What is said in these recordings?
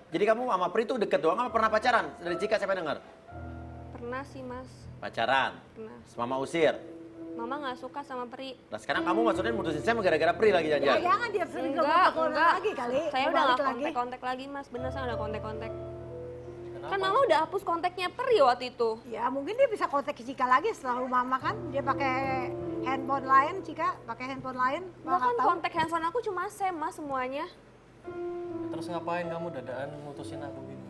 Jadi kamu sama Pri tuh deket doang apa pernah pacaran? Dari Cika siapa dengar? Pernah sih mas, Pacaran. pernah. Mama usir. Mama nggak suka sama Pri. Nah sekarang kamu maksudnya mutusin saya gara-gara Pri lagi Ya jalan-jalan? jangan dia sering Enggak, telepon enggak. lagi kali. Saya Mau udah balik nggak lagi. kontak-kontak lagi mas, bener saya udah kontak-kontak. Kan mama udah hapus kontaknya Pri waktu itu. Ya mungkin dia bisa kontak Cika lagi setelah mama kan dia pakai handphone lain, Cika pakai handphone lain. Enggak kan Nggak tahu. kontak handphone aku cuma Sam mas semuanya. Terus ngapain kamu dadaan mutusin aku gini?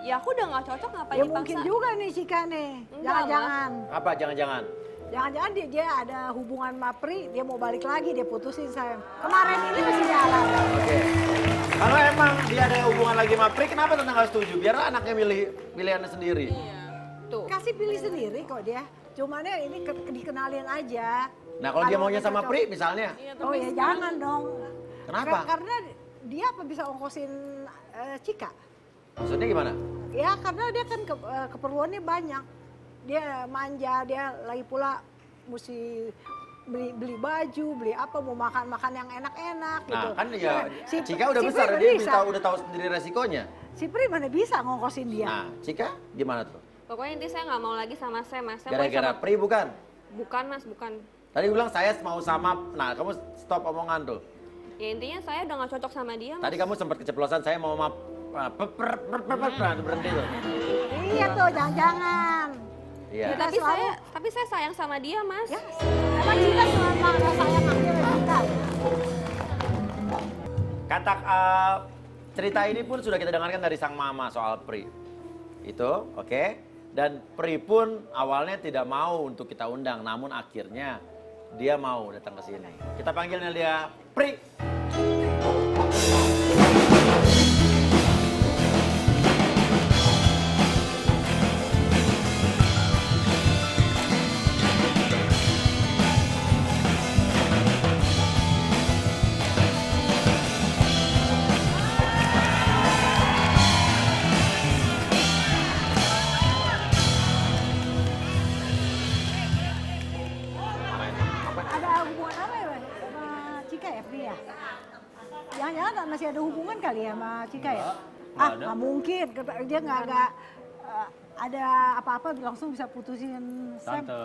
Ya aku udah nggak cocok ngapain Ya dipaksa. mungkin juga nih Cika nih. Enggak, Jangan-jangan. Apa jangan-jangan? Jangan-jangan dia ada hubungan sama Pri, dia mau balik lagi, dia putusin saya. Kemarin ini masih jalan. Oke. Kalau emang dia ada hubungan lagi sama Pri, kenapa tante nggak setuju? Biarlah anaknya milih pilihannya sendiri. Iya. Tuh. Kasih pilih sendiri kok dia. Cuman ya ini dikenalin aja. Nah kalau dia Kalau maunya nggak sama cocok. Pri misalnya, Iya, Oh ya jangan dong. Kenapa? Karena dia apa bisa ongkosin Cika? maksudnya gimana? Ya karena dia kan keperluannya banyak. Dia manja, dia lagi pula mesti beli baju, beli apa, mau makan yang enak-enak gitu. Nah kan ya Si- Cika udah si besar, Pri dia bisa. udah tahu sendiri resikonya. Si Pri mana bisa ngongkosin dia? Nah Cika gimana tuh? Pokoknya intinya saya nggak mau lagi sama Sam mas. Saya mau Gara-gara sama... Pri bukan? Bukan mas, bukan. Tadi bilang saya mau sama, nah kamu stop omongan tuh. Ya intinya saya udah nggak cocok sama dia mas. Tadi kamu sempat keceplosan saya mau berhenti tuh. Iya tuh, jangan-jangan. Iya. Ya, tapi selalu- saya sayang sama dia mas. Ya, emang Cika cuma sayang sama dia Cika. Kata cerita ini pun sudah kita dengarkan dari sang mama soal Pri. Itu, oke. Dan Pri pun awalnya tidak mau untuk kita undang, namun akhirnya dia mau datang ke sini. Kita panggilnya dia Pri. Ada hubungan apa ya Bang? Sama Cika ya, Pri ya? Jangan-jangan masih ada hubungan kali ya sama Cika ya? Nggak ada. Nggak mungkin. Dia nggak ada apa-apa langsung bisa putusin Sam. Tante,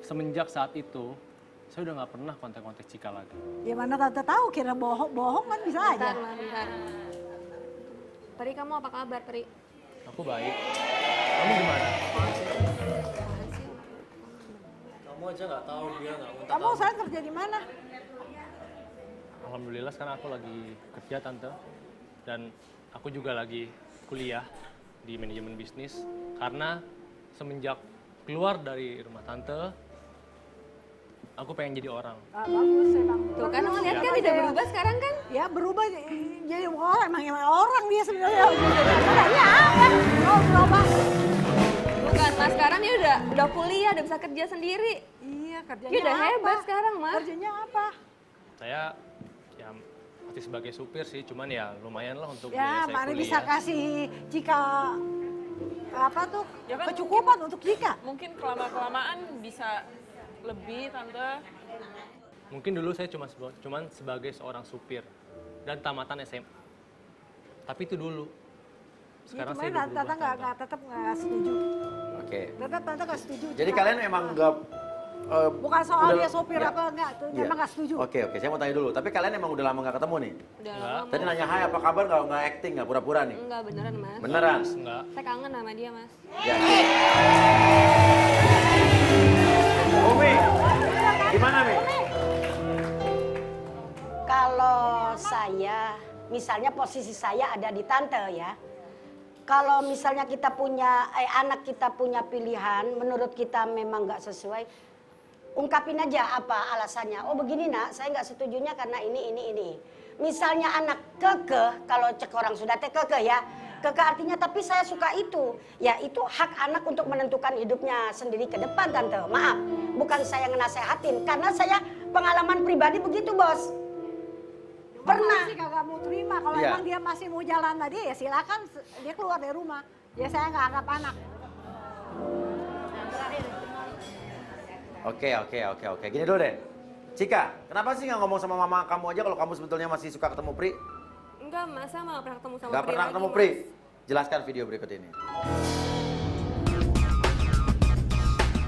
semenjak saat itu, saya udah nggak pernah kontak-kontak Cika lagi. Ya mana tante tahu, kira bohong kan bisa aja. Bentar, mas, bentar. Pri, kamu apa kabar, Pri? Aku baik. Kamu gimana? Kamu aja nggak tahu dia nggak kontak Kamu sekarang kerja di mana? Alhamdulillah sekarang aku lagi kerja tante. Dan aku juga lagi kuliah di manajemen bisnis. Karena semenjak keluar dari rumah tante, aku pengen jadi orang. Bagus emang. Tuh kan, kamu lihat kan Apa tidak dia- berubah sekarang kan? Ya berubah jadi orang, emang orang dia sebenarnya. Iya, apa? Oh, berubah. Bukan, mas. Sekarang dia udah kuliah, udah bisa kerja sendiri. Iya, kerjanya Dia udah apa? hebat sekarang, mas. Kerjanya apa? Saya ya masih sebagai supir sih, cuman ya lumayan lah untuk Ya, biaya saya mana kuliah. bisa kasih Cika apa tuh Ya kan kecukupan untuk Cika. Mungkin kelamaan bisa lebih tante. Mungkin dulu saya cuman sebagai seorang supir dan tamatan SMA. Tapi itu dulu. Sekarang saya udah berubah. Tante. Tetap nggak setuju. Oke. Tetap tante nggak setuju. Jadi Cika. kalian emang nggak bukan soal udah- dia sopir ya. apa enggak, tuh Iya. emang nggak setuju. Oke, saya mau tanya dulu. Tapi kalian emang udah lama nggak ketemu nih? Udah Enggak. lama. Tadi nanya hai apa kabar nggak acting nggak pura-pura nih? Enggak, beneran, mas. Beneran? Enggak. Saya kangen sama dia, mas. Ya. Umi, gimana Mi? Kalau saya, misalnya posisi saya ada di tante ya. Kalau misalnya kita punya, anak kita punya pilihan, menurut kita memang nggak sesuai, ungkapin aja apa alasannya. Oh begini nak, saya nggak setujunya karena ini. Misalnya anak kekeh, kalau cek orang sudah teh kekeh ya. Kekeh artinya tapi saya suka itu. Ya itu hak anak untuk menentukan hidupnya sendiri ke depan tante. Maaf, bukan saya ngenasehatin. Karena saya pengalaman pribadi begitu bos. Pernah. Sih kagak mau terima kalau Iya. emang dia masih mau jalan tadi ya silakan dia keluar dari rumah. Ya saya nggak anggap anak. Oke. Gini dulu deh. Cika, kenapa sih nggak ngomong sama mama kamu aja kalau kamu sebetulnya masih suka ketemu Pri? Enggak mas, saya nggak pernah ketemu sama Nggak Pri pernah lagi, ketemu Mas. Pri. Jelaskan video berikut ini.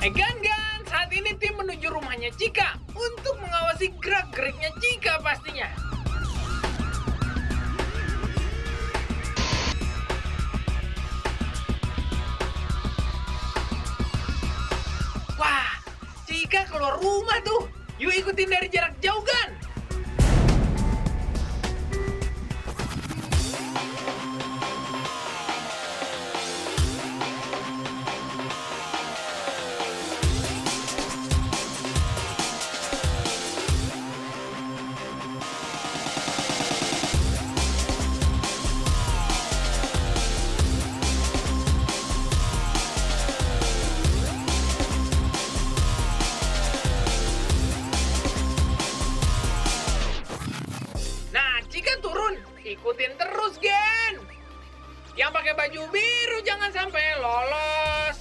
Gan, saat ini tim menuju rumahnya Cika untuk mengawasi gerak-geriknya Cika pastinya. Wah, Cika keluar rumah tuh. Yuk ikutin dari jarak jauh, Gan. Nah, Cika turun. Ikutin terus, Gen. Yang pakai baju biru jangan sampai lolos.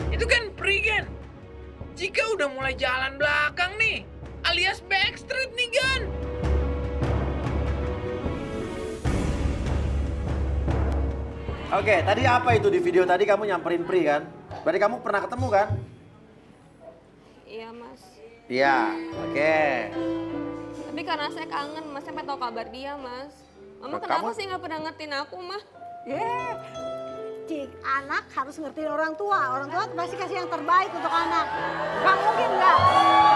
Itu kan Pri, Gen. Cika udah mulai jalan belakang nih. Alias backstreet nih, Gan. Oke, tadi apa itu di video tadi kamu nyamperin Pri kan? Berarti kamu pernah ketemu kan? Iya mas. Iya, oke. Tapi karena saya kangen mas, saya pengen tahu kabar dia mas. Mama Nah, kenapa kamu- sih nggak pernah ngertiin aku mah? Cik, anak harus ngertiin orang tua. Orang tua pasti kasih yang terbaik untuk anak. Gak mungkin nggak.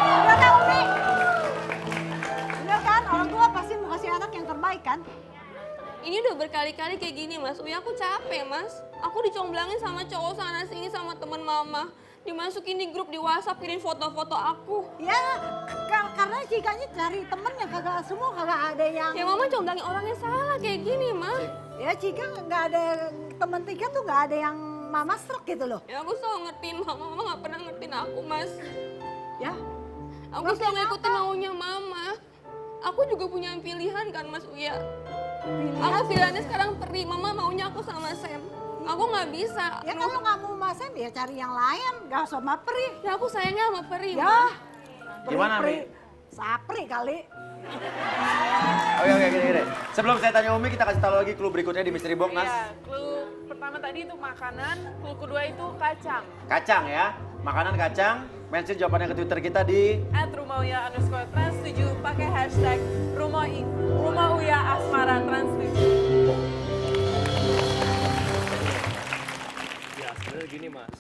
Bener kan, Umi? Bener kan? Orang tua pasti mau kasih anak yang terbaik kan? Ini udah berkali-kali kayak gini mas. Uya aku capek mas. Aku dicomblangin sama cowok sana sini sama temen mama. Dimasukin di grup di WhatsApp, kirim foto-foto aku. Ya, karena Cikanya cari temen yang semua kagak ada yang... Ya mama comblangin orangnya salah kayak gini mah. Ya Cika nggak ada, temen Tika tuh nggak ada yang mama stroke gitu loh. Ya aku selalu ngertiin mama, mama gak pernah ngertiin aku mas. Ya, Aku Ngertiin selalu ngikutin apa? maunya mama. Aku juga punya pilihan kan mas Uya. pilihan Aku sih. pilihannya sekarang Pri, mama maunya aku sama Sam. Aku nggak bisa. Ya kalau nggak mau Mas Sam ya cari yang lain, nggak sama Pri. Ya aku sayangnya sama Pri, Ya, Ma. Gimana, Mi? Sapri kali. Oke, gini. Sebelum saya tanya Umi, kita kasih tahu lagi clue berikutnya di Mystery Box, Nas. Iya, clue pertama tadi itu makanan, clue kedua itu kacang. Kacang ya, makanan kacang. Mention jawabannya ke Twitter kita di @rumauya_trans7 pakai hashtag Rumauya Asmara Trans7. Ya sebenarnya gini mas.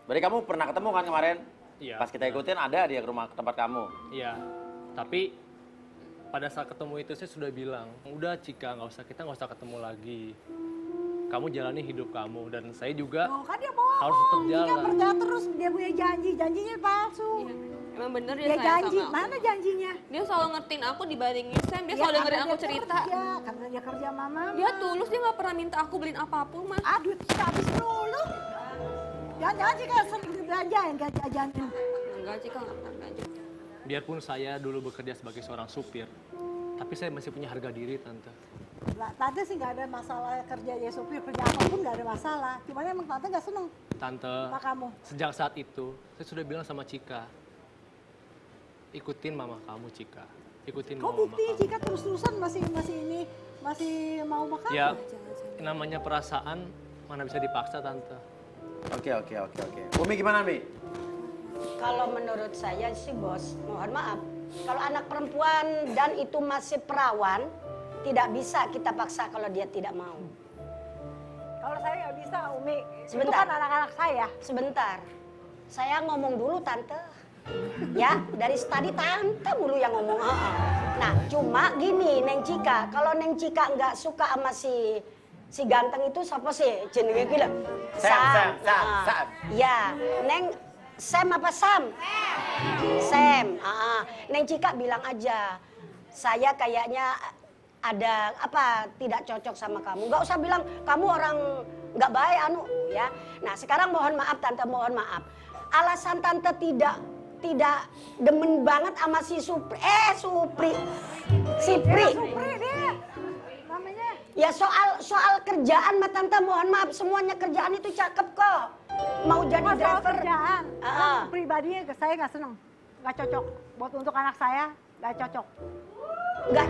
Berarti kamu pernah ketemu kan kemarin? Iya. Pas kita ikutin ada dia ke rumah tempat kamu. Iya, tapi pada saat ketemu itu saya sudah bilang, udah Cika kita nggak usah ketemu lagi. Kamu jalani hidup kamu dan saya juga Oh kan dia bohong. harus tetap Dia jalan. percaya terus, dia punya janji, janjinya palsu. Iya. Emang bener dia Dia sayang janji, sama aku. mana janjinya? Dia selalu ngertiin aku dibandingin Sam, dia Ya, selalu dengerin karena aku dia cerita. Kerja, karena dia kerja mama. Dia tulus, dia nggak pernah minta aku beliin apapun, Mas. Aduh, Cika habis dulu. Jangan-jangan Cika sering dibelanjain, gak jajanin. Enggak, Cika nggak pernah belanja. Biarpun saya dulu bekerja sebagai seorang supir, tapi saya masih punya harga diri, Tante. Lah, Tante sih gak ada masalah kerja ya supir, kerja apapun gak ada masalah. Cuman emang Tante gak seneng Tante, sama kamu. sejak saat itu, saya sudah bilang sama Cika, ikutin mama kamu, Cika. Ikutin Kok mama bukti kamu. Cika terus-terusan masih mau makan? Ya, namanya perasaan mana bisa dipaksa, Tante. Oke. Umi gimana, Mi? Kalau menurut saya sih bos, mohon maaf. Kalau anak perempuan dan itu masih perawan, tidak bisa kita paksa kalau dia tidak mau. Kalau saya nggak bisa, Umi. Itu Sebentar. kan anak-anak saya. Sebentar, saya ngomong dulu Tante. Ya, dari tadi Tante dulu yang ngomong. Nah, cuma gini Neng Cika, kalau Neng Cika nggak suka sama si ganteng itu siapa sih? Jenenge gila. Sam. Ya, Neng Sam apa Sam? Sam. Neng Cika bilang aja, saya kayaknya ada apa tidak cocok sama kamu. Nggak usah bilang kamu orang nggak baik ya. Nah sekarang mohon maaf Tante, mohon maaf. Alasan Tante tidak demen banget sama si Supri. Supri. Supri dia. Namanya. Ya soal kerjaan mah Tante mohon maaf, semuanya kerjaan itu cakep kok. Mau jadi Masalah driver. kerjaan. Ah. Pribadinya saya nggak seneng. nggak cocok. Buat untuk anak saya, nggak cocok. Enggak,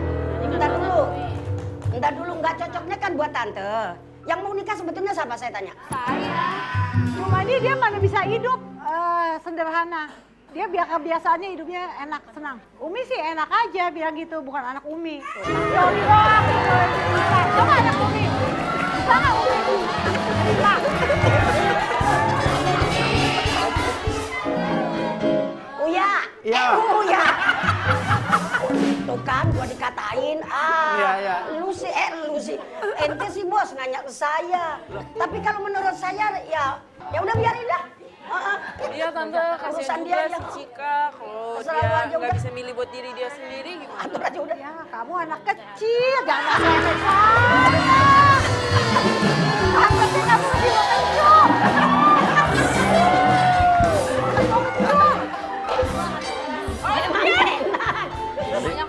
bentar dulu nggak cocoknya kan buat tante. Yang mau nikah sebetulnya siapa saya tanya? Saya. Cuma dia mana bisa hidup sederhana. Dia kebiasaannya hidupnya enak, senang. Umi sih enak aja bilang gitu, bukan anak Umi. Yoli doang. Coba anak Umi. Bisa nggak Umi? Bisa. Uya. Iya. Uya. Tuh kan gua dikatain, Iya. lu sih, ente sih bos nanya ke saya. Tapi kalau menurut saya ya udah biarin dah. Iya tante, Urusan kasihan dia juga aja. si Cika. Kalau Terserah lu dia aja nggak udah. bisa milih buat diri dia sendiri gimana? Atur aja udah. Ya, kamu anak kecil, jangan remeh saya. Aku sih kamu lebih mau kencur. Emang enak.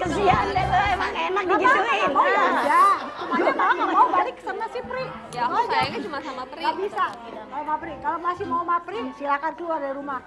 Kesian deh lu, emang enak digituin. Oh ya aja. Cuma dia malah nggak mau balik sama si Pri. Ya aku sayangnya cuma sama Pri. Nggak bisa sama Pri. Kalau masih mau sama Pri, silakan keluar dari rumah.